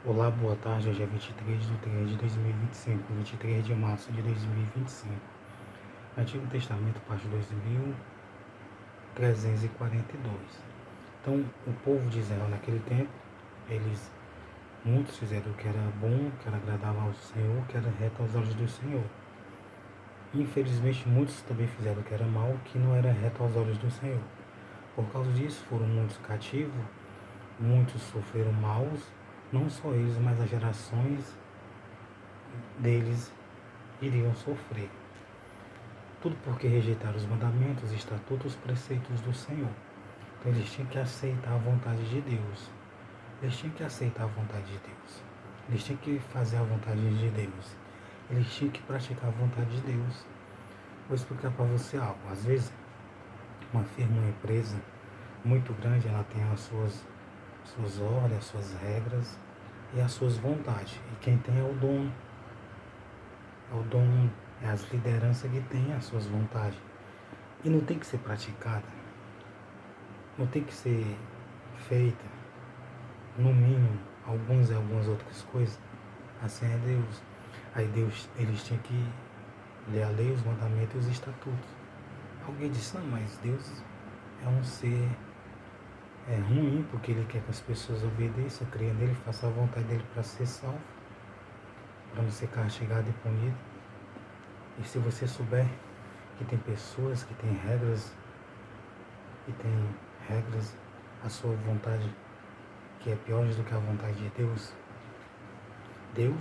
Olá, boa tarde. Hoje é 23 de 3 de 2025, 23 de março de 2025. Antigo Testamento, parte 2342. Então, o povo de Israel naquele tempo, muitos fizeram o que era bom, o que era agradável ao Senhor, o que era reto aos olhos do Senhor. Infelizmente, muitos também fizeram o que era mal, o que não era reto aos olhos do Senhor. Por causa disso, foram muitos cativos, muitos sofreram maus, não só eles, mas as gerações deles iriam sofrer. Tudo porque rejeitaram os mandamentos, estatutos, preceitos do Senhor. Então eles tinham que aceitar a vontade de Deus. Eles tinham que aceitar a vontade de Deus. Eles tinham que fazer a vontade de Deus. Eles tinham que praticar a vontade de Deus. Vou explicar para você algo. Às vezes, uma firma, uma empresa muito grande, ela tem suas ordens, as suas regras e as suas vontades. E quem tem é o dono. É o dono, é as lideranças que têm as suas vontades. E não tem que ser praticada, não tem que ser feita, no mínimo, algumas outras coisas. Assim é Deus. Aí Deus, eles tinham que ler a lei, os mandamentos e os estatutos. Alguém disse, não, mas Deus é um ser ruim, porque Ele quer que as pessoas obedeçam, creiam nele, façam a vontade dele para ser salvo, para não ser castigado e punido. E se você souber que tem pessoas que têm regras, a sua vontade, que é pior do que a vontade de Deus.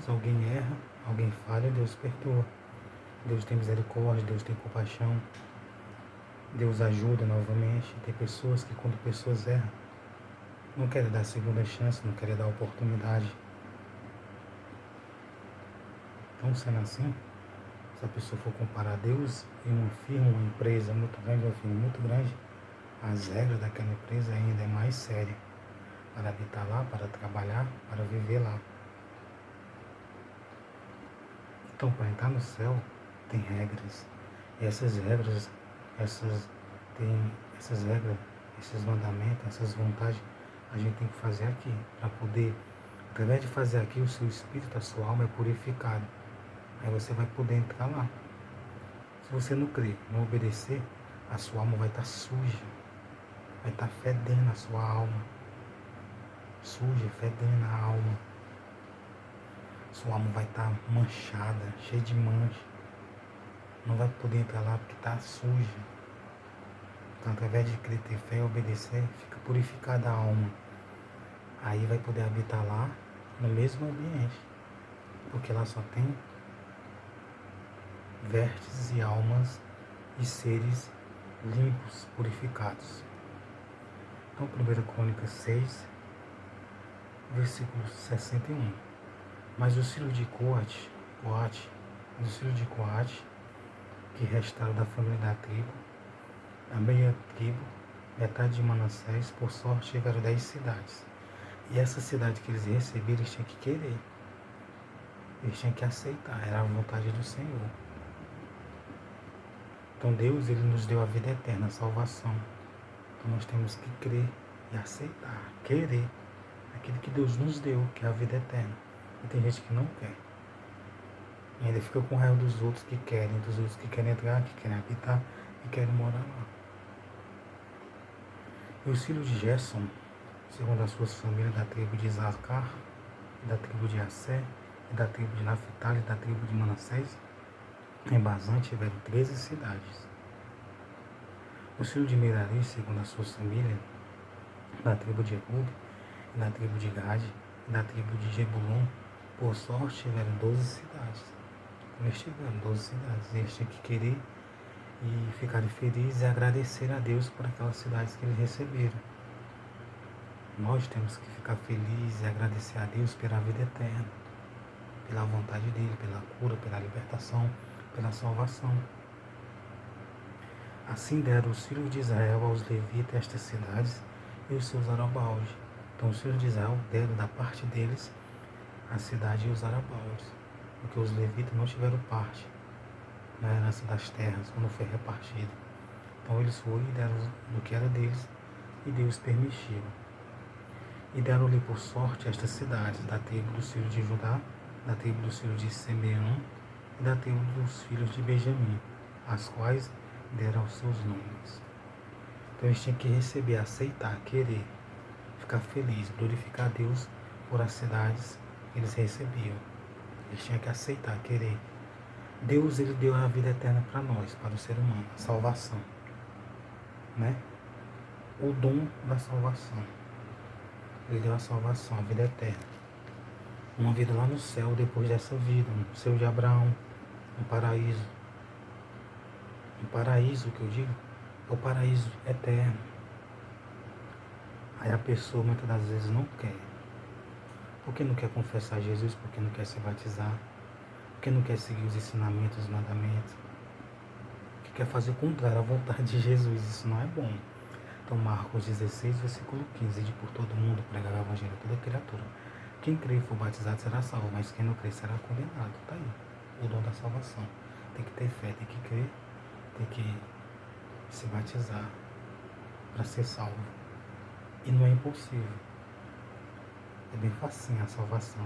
Alguém erra, alguém falha, Deus perdoa. Deus tem misericórdia, Deus tem compaixão. Deus ajuda novamente. Tem pessoas que quando pessoas erram, não querem dar segunda chance, não querem dar oportunidade. Então, sendo assim, se a pessoa for comparar Deus em uma firma, uma empresa muito grande, uma firma muito grande, as regras daquela empresa ainda é mais séria. Para habitar lá, para trabalhar, para viver lá. Então, para entrar no céu, tem regras. E essas, essas regras, esses mandamentos, essas vontades, a gente tem que fazer aqui, para poder, através de fazer aqui, o seu espírito, a sua alma é purificado. Aí você vai poder entrar lá. Se você não crer, não obedecer, a sua alma vai estar suja, vai estar fedendo a sua alma, suja, fedendo a alma. Sua alma vai estar manchada, cheia de mancha. Não vai poder entrar lá porque está suja. Então, através de crer, ter fé e obedecer, fica purificada a alma. Aí vai poder habitar lá, no mesmo ambiente. Porque lá só tem vértices e almas e seres limpos, purificados. Então, 1 Crônicas 6, versículo 61. Mas os filhos de Coate, que restaram da família da tribo, a meia tribo, metade de Manassés, por sorte, tiveram 10 cidades. E essa cidade que eles receberam, eles tinham que querer. Eles tinham que aceitar, era a vontade do Senhor. Então Deus, Ele nos deu a vida eterna, a salvação. Então nós temos que crer e aceitar, querer aquilo que Deus nos deu, que é a vida eterna. E tem gente que não quer. E ainda fica com raiva dos outros que querem entrar, que querem habitar e querem morar lá. E os filhos de Gerson, segundo as suas famílias, da tribo de Isacar, da tribo de Assé, e da tribo de Naphtali, e da tribo de Manassés, em Bazã tiveram 13 cidades. Os filhos de Merari, segundo as suas famílias, da tribo de Rub, e da tribo de Gade, e da tribo de Jebulon, por sorte tiveram 12 cidades. Eles tiveram 12 cidades. Eles tinham que querer e ficarem felizes e agradecer a Deus por aquelas cidades que eles receberam. Nós temos que ficar felizes e agradecer a Deus pela vida eterna, pela vontade dele, pela cura, pela libertação, pela salvação. Assim deram os filhos de Israel aos levitas estas cidades e os seus arabaldes. Então os filhos de Israel deram da parte deles a cidade e os arabaldes, porque os levitas não tiveram parte na herança das terras quando foi repartido. Então eles foram e deram do que era deles e Deus permitiu. E deram-lhe por sorte estas cidades, da tribo dos filhos de Judá, da tribo dos filhos de Simeão e da tribo dos filhos de Benjamim, as quais deram os seus nomes. Então eles tinham que receber, aceitar, querer, ficar feliz, glorificar a Deus por as cidades que eles recebiam. Eles tinham que aceitar, querer. Deus, ele deu a vida eterna para nós, para o ser humano, a salvação, né? O dom da salvação. Ele deu a salvação, a vida eterna. Uma vida lá no céu depois dessa vida, no céu de Abraão, no paraíso. O paraíso que eu digo é o paraíso eterno. Aí a pessoa muitas das vezes não quer. Porque não quer confessar Jesus, porque não quer se batizar, porque não quer seguir os ensinamentos, os mandamentos, que quer fazer o contrário à vontade de Jesus. Isso não é bom. Então Marcos 16, versículo 15, de por todo mundo pregar o evangelho a toda criatura. Quem crê e for batizado será salvo, mas quem não crê será condenado. Está aí o dom da salvação. Tem que ter fé, tem que crer, tem que se batizar para ser salvo. E não é impossível. É bem facinho a salvação.